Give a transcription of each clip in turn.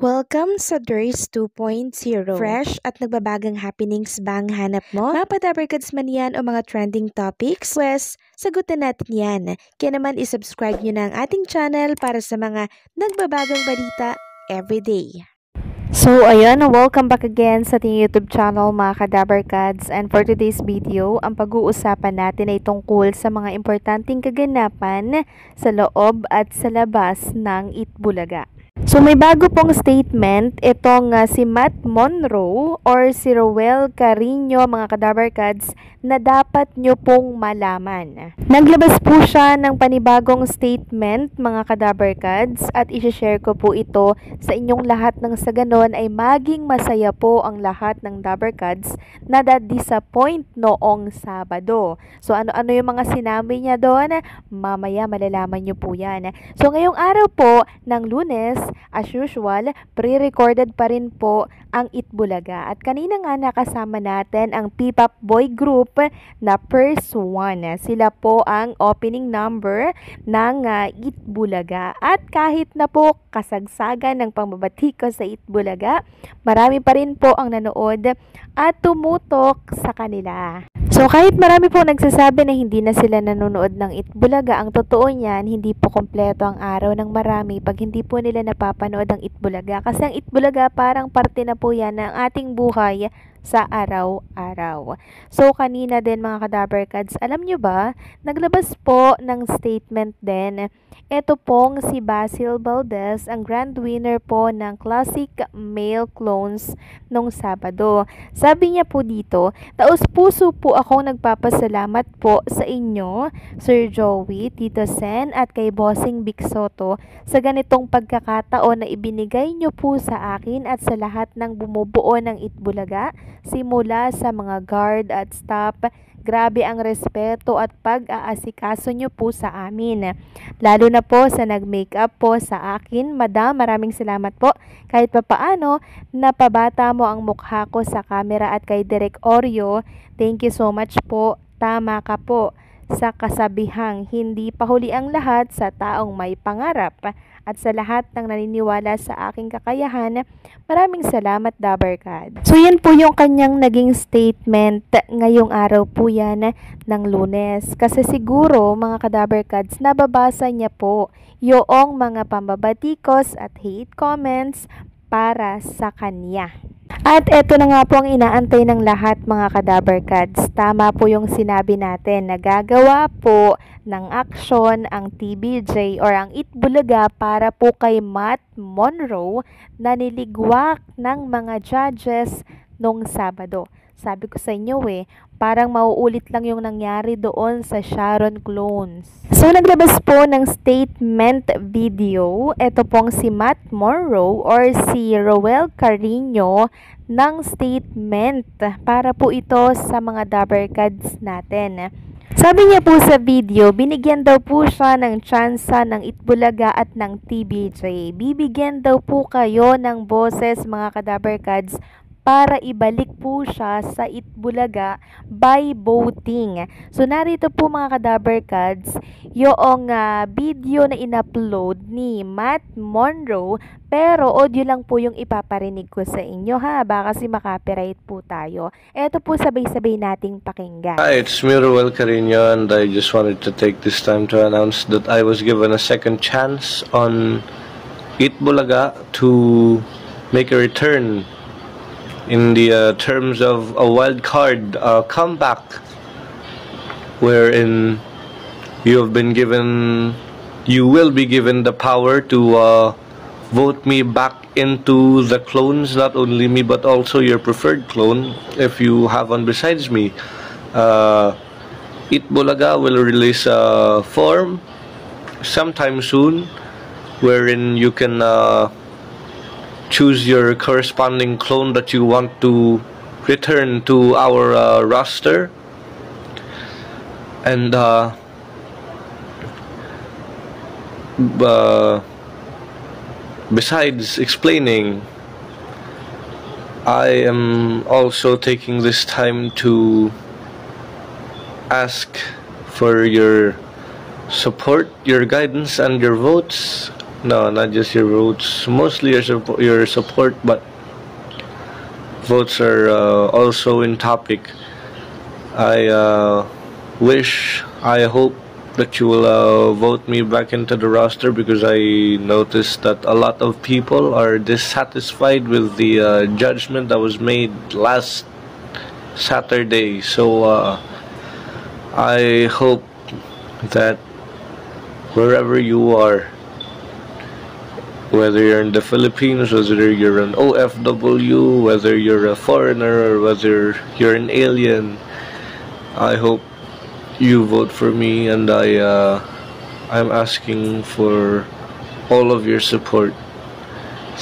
Welcome sa DRS 2.0. Fresh at nagbabagang happenings ba ang hanap mo? Mga padabarkads man yan o mga trending topics? Pues, sagutan natin yan. Kaya naman isubscribe nyo na ang ating channel para sa mga nagbabagang balita everyday. So, ayan, welcome back again sa ating YouTube channel mga Kadabarkads. And for today's video, ang pag-uusapan natin ay tungkol sa mga importanteng kaganapan sa loob at sa labas ng Itbulaga. So, may bago pong statement itong si Matt Monroe or si Roel Carino mga Kadabarkads na dapat nyo pong malaman. Naglabas po siya ng panibagong statement mga Kadabarkads at isishare ko po ito sa inyong lahat ng sa ganon ay maging masaya po ang lahat ng Dabarkads na disappoint noong Sabado. So ano-ano yung mga sinabi niya doon? Mamaya malalaman nyo po yan. So ngayong araw po ng Lunes, as usual, pre-recorded pa rin po ang Itbulaga. At kanina nga nakasama natin ang P-pop boy group na First One. Sila po ang opening number ng Itbulaga. At kahit na po kasagsagan ng pambabati ko sa Itbulaga, marami pa rin po ang nanood at tumutok sa kanila. So kahit marami po nagsasabi na hindi na sila nanonood ng Itbulaga, ang totoo niyan, hindi po kompleto ang araw ng marami pag hindi po nila napapanood ang Itbulaga. Kasi ang Itbulaga parang parte na po yan ng ating buhay sa araw-araw. So kanina din mga Kadabarkads, alam nyo ba, naglabas po ng statement din. Ito pong si Basil Valdez, ang grand winner po ng Classic Male Clones nung Sabado. Sabi niya po dito, taos-puso po akong nagpapasalamat po sa inyo, Sir Joey, Tito Sen at kay Bossing Vic Soto sa ganitong pagkakataon na ibinigay niyo po sa akin at sa lahat ng bumubuo ng Itbulaga, simula sa mga guard at staff. Grabe ang respeto at pag-aasikaso nyo po sa amin. Lalo na po sa nag-makeup po sa akin. Madam, maraming salamat po. Kahit papaano, napabata mo ang mukha ko sa camera at kay Direk Oreo. Thank you so much po. Tama ka po sa kasabihang hindi pa huli ang lahat sa taong may pangarap. At sa lahat ng naniniwala sa aking kakayahan, maraming salamat Dabarkad. So yan po yung kanyang naging statement ngayong araw po yan ng Lunes. Kasi siguro mga Kadabarkads, nababasa niya po yung mga pambabatikos at hate comments para sa kanya. At eto na nga po ang inaantay ng lahat mga Kadabarkads. Tama po yung sinabi natin na gagawa po ng aksyon ang TBJ or ang Itbulaga para po kay Matt Monroe na niligwak ng mga judges nung Sabado. Sabi ko sa inyo parang mauulit lang yung nangyari doon sa Sharon Clones. So naglabas po ng statement video, ito pong si Matt Monroe or si Roel Carino ng statement para po ito sa mga Dabarkads natin. Sabi niya po sa video, binigyan daw po siya ng tsansa ng Itbulaga at ng TBJ. Bibigyan daw po kayo ng boses mga Kadabarkads para ibalik po siya sa Itbulaga by voting. So narito po mga Kadabarkads, yung video na in-upload ni Matt Monroe, pero audio lang po yung ipaparinig ko sa inyo ha, baka kasi makapiright po tayo. Eto po sabay-sabay nating pakinggan. Hi, it's me Roel Carino and I just wanted to take this time to announce that I was given a second chance on Itbulaga to make a return in the terms of a wild card comeback wherein you will be given the power to vote me back into the clones, not only me but also your preferred clone if you have one besides me. Itbulaga will release a form sometime soon wherein you can choose your corresponding clone that you want to return to our roster, and besides explaining, I am also taking this time to ask for your support, your guidance, and your votes No, not just your votes. Mostly your support, but votes are also in topic. I hope that you will vote me back into the roster, because I noticed that a lot of people are dissatisfied with the judgment that was made last Saturday. So I hope that wherever you are, whether you're in the Philippines, whether you're an OFW, whether you're a foreigner, or whether you're an alien, I hope you vote for me, and I'm asking for all of your support.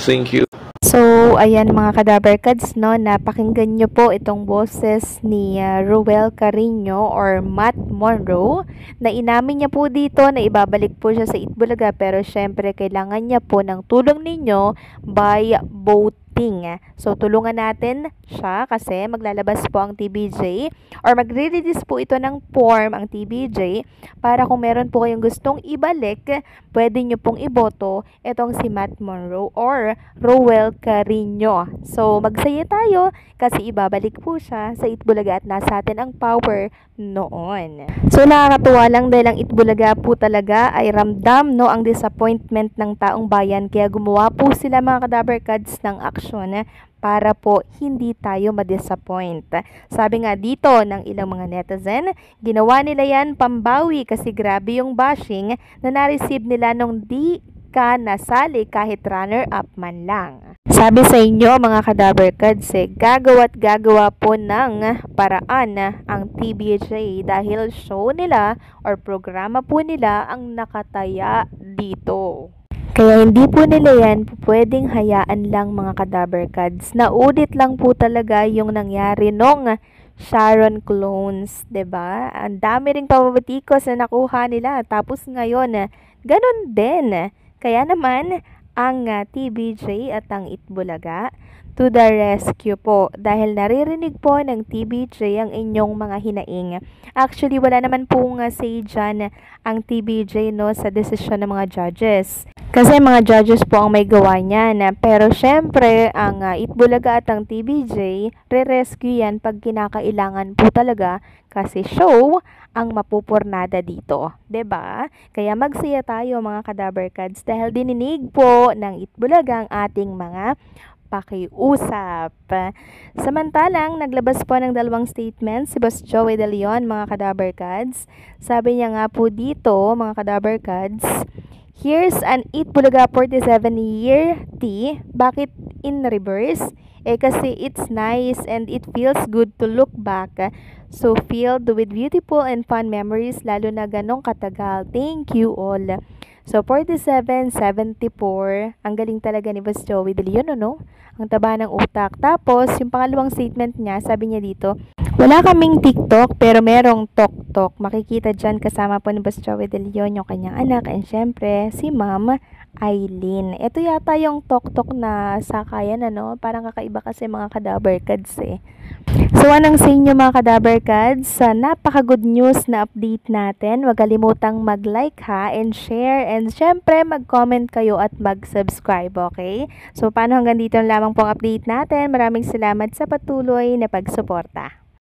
Thank you. So, ayan mga Kadabarkads, no, napakinggan nyo po itong boses ni Ruel Carino or Matt Monroe, na inamin niya po dito na ibabalik po siya sa Itbulaga, pero syempre kailangan niya po ng tulong ninyo by voting. So, tulungan natin siya kasi maglalabas po ang TBJ or magre-release po ito ng form ang TBJ para kung meron po kayong gustong ibalik, pwede nyo pong iboto itong si Matt Monroe or Ruel Carino. So, magsaya tayo kasi ibabalik po siya sa Itbulaga at nasa atin ang power noon. So, nakakatuwa lang dahil ang Itbulaga po talaga ay ramdam, no, ang disappointment ng taong bayan, kaya gumawa po sila mga Kadabarkads ng aksyon para po hindi tayo ma-disappoint. Sabi nga dito ng ilang mga netizen, ginawa nila yan pambawi kasi grabe yung bashing na na-receive nila nung di ka nasali kahit runner-up man lang. Sabi sa inyo mga Kadabarkads, gagawa't gagawa po ng paraan ang TBJ dahil show nila or programa po nila ang nakataya dito. Kaya hindi po nila yan pwedeng hayaan lang mga Kadabarkads. Naudit lang po talaga yung nangyari nung Sharon clones, 'di ba? Ang dami ring pababatikos na nakuha nila. Tapos ngayon, ganun din. Kaya naman, ang TBJ at ang Itbulaga to the rescue po dahil naririnig po ng TBJ ang inyong mga hinaing. Actually, wala naman pong say dyan ang TBJ, no, sa desisyon ng mga judges. Kasi mga judges po ang may gawa niyan. Pero syempre, ang Itbulaga at ang TBJ, re-rescue yan pag kinakailangan po talaga kasi show ang mapupurnada dito. 'Di ba? Kaya magsaya tayo mga Kadabarkads dahil dininig po ng Itbulaga ang ating mga pakiusap. Samantalang, naglabas po ng dalawang statement si Boss Joey De Leon, mga Kadabarkads. Sabi niya nga po dito, mga Kadabarkads, here's an Itbulaga 47-year tea. Bakit in reverse? Kasi it's nice and it feels good to look back. So, filled with beautiful and fun memories, lalo na ganong katagal. Thank you all. So, 47-74. Ang galing talaga ni Boss Joey De Leon, no? Ang taba ng utak. Tapos, yung pangalawang statement niya, sabi niya dito, wala kaming TikTok, pero merong Tok-Tok. Makikita dyan kasama po ni Boss Joey De Leon, yung kanyang anak, and syempre, si Ma'am Aileen. Ito yata yung Tok-Tok na sakayan, ano? Parang kakaiba kasi mga Kadabarkads eh. So, anong sa inyo mga Kadabarkads? Sa napaka-good news na update natin, huwag kalimutang mag-like ha, and share, and syempre mag-comment kayo at mag-subscribe, okay? So, paano hanggang dito lamang pong update natin. Maraming salamat sa patuloy na pagsuporta.